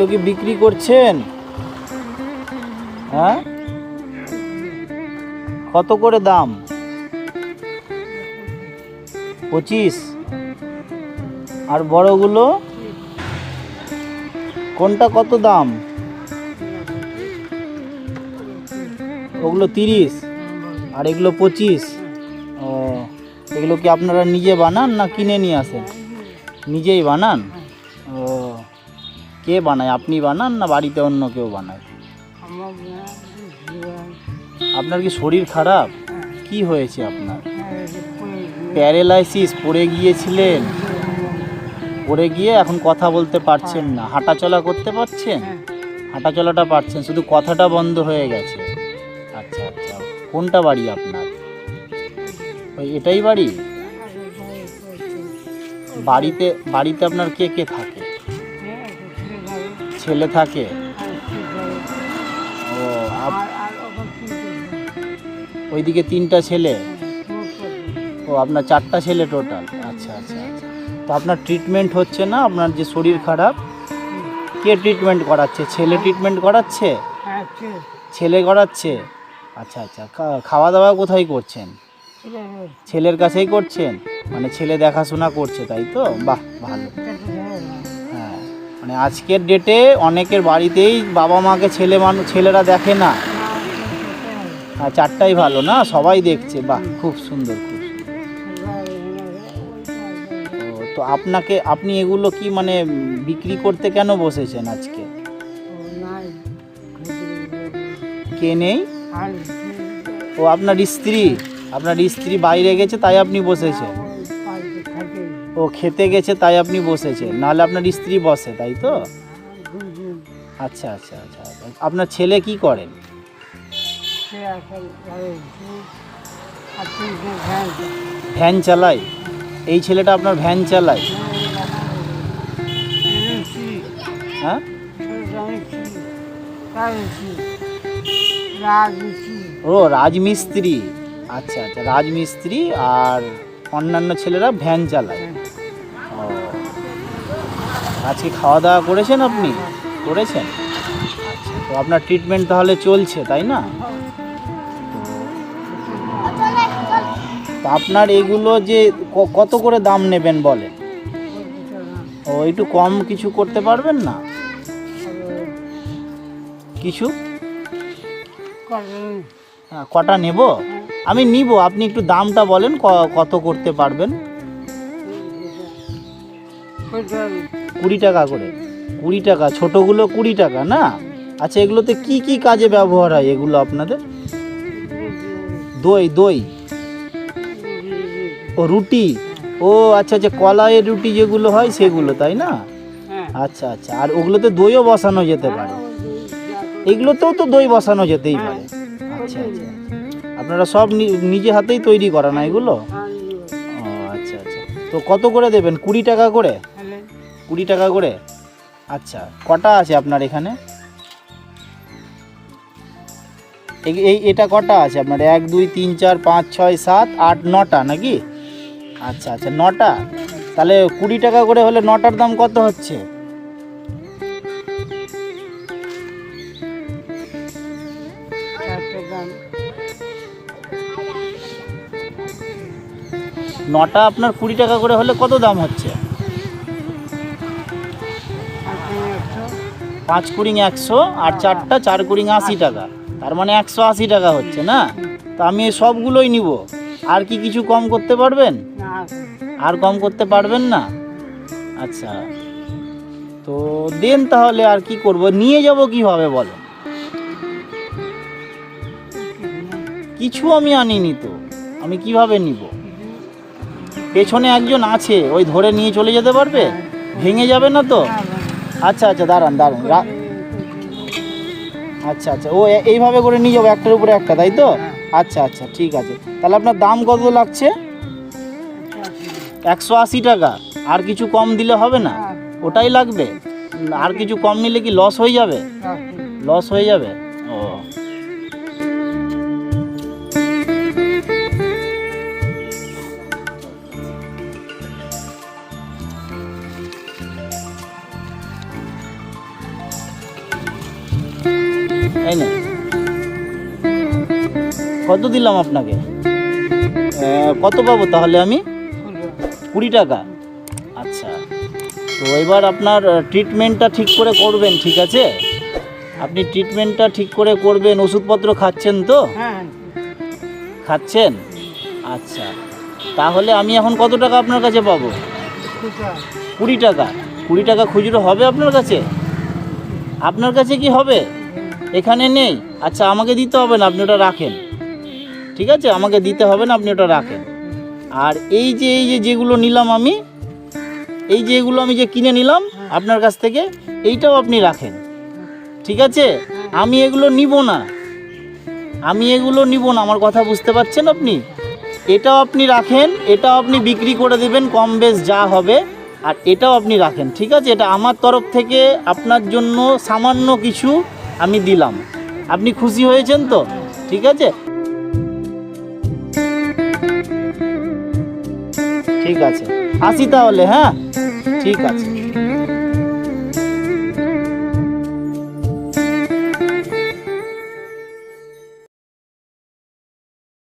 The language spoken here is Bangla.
এগুলো কি বিক্রি করছেন? হ্যাঁ, কত করে দাম? 25। আর বড়গুলো কোনটা কত দাম? ওগুলো 30 আর এগুলো 25। ও, এগুলো কি আপনারা নিজে বানান না কিনে নিয়ে আসেন? নিজেই বানান। ও, কে বানায়, আপনি বানান না বাড়িতে অন্য কেউ বানায়? আপনার কি শরীর খারাপ? কি হয়েছে আপনার? প্যারালাইসিস, পড়ে গিয়েছিলেন? পড়ে গিয়ে এখন কথা বলতে পারছেন না, হাঁটাচলা করতে পারছেন? হাঁটাচলাটা পারছেন, শুধু কথাটা বন্ধ হয়ে গেছে। আচ্ছা আচ্ছা, কোনটা বাড়ি আপনার? ওই এটাই বাড়ি? বাড়িতে আপনার কে কে থাকে? ছেলে থাকে? ও, ওইদিকে 3টা ছেলে? ও, আপনার 4টা ছেলে টোটাল। আচ্ছা আচ্ছা আচ্ছা। তো আপনার ট্রিটমেন্ট হচ্ছে না? আপনার যে শরীর খারাপ, কে ট্রিটমেন্ট করাচ্ছে? ছেলে ট্রিটমেন্ট করাচ্ছে? ছেলে করাচ্ছে? আচ্ছা আচ্ছা। খাওয়া দাওয়া কোথায় করছেন? ছেলের কাছেই করছেন? মানে ছেলে দেখাশোনা করছে, তাই তো? বাহ, ভালো। হ্যাঁ, মানে আজকের ডেটে অনেকের বাড়িতেই বাবা মাকে ছেলেরা দেখে না। হ্যাঁ, 4টাই ভালো না, সবাই দেখছে। বাহ, খুব সুন্দর, খুব সুন্দর। তো আপনি এগুলো কি মানে বিক্রি করতে কেন বসেছেন আজকে? কে নেই? ও, আপনার স্ত্রী বাইরে গেছে তাই আপনি বসেছেন? ও, খেতে গেছে তাই আপনি বসেছেন, নাহলে আপনার স্ত্রী বসে, তাই তো? আচ্ছা আচ্ছা আচ্ছা। আপনার ছেলে কি করেন? ভ্যান চালায়? এই ছেলেটা আপনার ভ্যান চালায়? হ্যাঁ, ও, রাজমিস্ত্রি। আচ্ছা আচ্ছা, রাজমিস্ত্রি। আর অন্যান্য ছেলেরা ভ্যান চালায়। ও, আজকে খাওয়া দাওয়া করেছেন আপনি? করেছেন? আচ্ছা, তো আপনার ট্রিটমেন্ট তাহলে চলছে, তাই না? তো আপনার এগুলো যে কত করে দাম নেবেন বলেন? ও, একটু কম কিছু করতে পারবেন না? কিছু কটা নেব? আমি নিব, আপনি একটু দামটা বলেন, কত করতে পারবেন? 20 টাকা করে? 20 টাকা? ছোটোগুলো 20 টাকা না? আচ্ছা, এগুলোতে কি কি কাজে ব্যবহার হয় এগুলো আপনাদের? দই? ও, রুটি? ও আচ্ছা আচ্ছা, কলাইয়ের রুটি যেগুলো হয় সেগুলো, তাই না? আচ্ছা আচ্ছা। আর ওগুলোতে দইও বসানো যেতে পারে? এগুলোতেও তো দই বসানো যেতেই পারে। আচ্ছা আচ্ছা। আপনারা সব নিজে হাতেই তৈরি করা না এগুলো? ও আচ্ছা আচ্ছা। তো কত করে দেবেন? 20 টাকা করে? 20 টাকা করে। আচ্ছা, কটা আছে আপনার এখানে? এটা কটা আছে আপনার? 1 2 3 4 5 6 7 8 9টা নাকি? আচ্ছা আচ্ছা, 9টা। তাহলে 20 টাকা করে হলে 9টার দাম কত হচ্ছে? 9টা আপনার 20 টাকা করে হলে কত দাম হচ্ছে? 5 কুড়ি 100 আর 4টা 4 কুড়ি 80 টাকা। তার মানে 180 টাকা হচ্ছে না? তো আমি এই সবগুলোই নিব। আর কি কিছু কম করতে পারবেন? আর কম করতে পারবেন না? আচ্ছা, তো দেন তাহলে। আর কি করব, নিয়ে যাব কিভাবে বলেন? কিছু আমি আনিনি তো, আমি কিভাবে নিব? পেছনে একজন আছে, ওই ধরে নিয়ে চলে যেতে পারবে? ভেঙে যাবে না তো? আচ্ছা আচ্ছা, দাঁড়ান। আচ্ছা আচ্ছা, ও এইভাবে করে নিয়ে যাবো, একটার উপরে একটা, তাই তো? আচ্ছা আচ্ছা, ঠিক আছে। তাহলে আপনার দাম কত লাগছে? 180 টাকা। আর কিছু কম দিলে হবে না? ওটাই লাগবে? আর কিছু কম নিলে কি লস হয়ে যাবে? লস হয়ে যাবে? ও, কত দিলাম আপনাকে? কত পাবো তাহলে আমি? 20 টাকা। আচ্ছা, তো এবার আপনার ট্রিটমেন্টটা ঠিক করে করবেন, ঠিক আছে? আপনি ট্রিটমেন্টটা ঠিক করে করবেন। ওষুধপত্র খাচ্ছেন তো? হ্যাঁ, খাচ্ছেন? আচ্ছা, তাহলে আমি এখন কত টাকা আপনার কাছে পাবো? 20 টাকা। 20 টাকা খুচরো হবে আপনার কাছে? আপনার কাছে কি হবে? এখানে নেই? আচ্ছা, আমাকে দিতে হবে না, আপনি ওটা রাখেন, ঠিক আছে? আমাকে দিতে হবে না, আপনি ওটা রাখেন। আর এই যে যেগুলো নিলাম আমি, এই যে এগুলো আমি যে কিনে নিলাম আপনার কাছ থেকে, এইটাও আপনি রাখেন, ঠিক আছে? আমি এগুলো নিব না, আমি এগুলো নিব না, আমার কথা বুঝতে পারছেন আপনি? এটাও আপনি রাখেন, এটাও আপনি বিক্রি করে দেবেন কম বেশ যা হবে, আর এটাও আপনি রাখেন, ঠিক আছে? এটা আমার তরফ থেকে আপনার জন্য সামান্য কিছু আমি দিলাম। আপনি খুশি হয়েছেন তো? ঠিক আছে, ঠিক আছে, আসি তাহলে। হ্যাঁ, ঠিক আছে।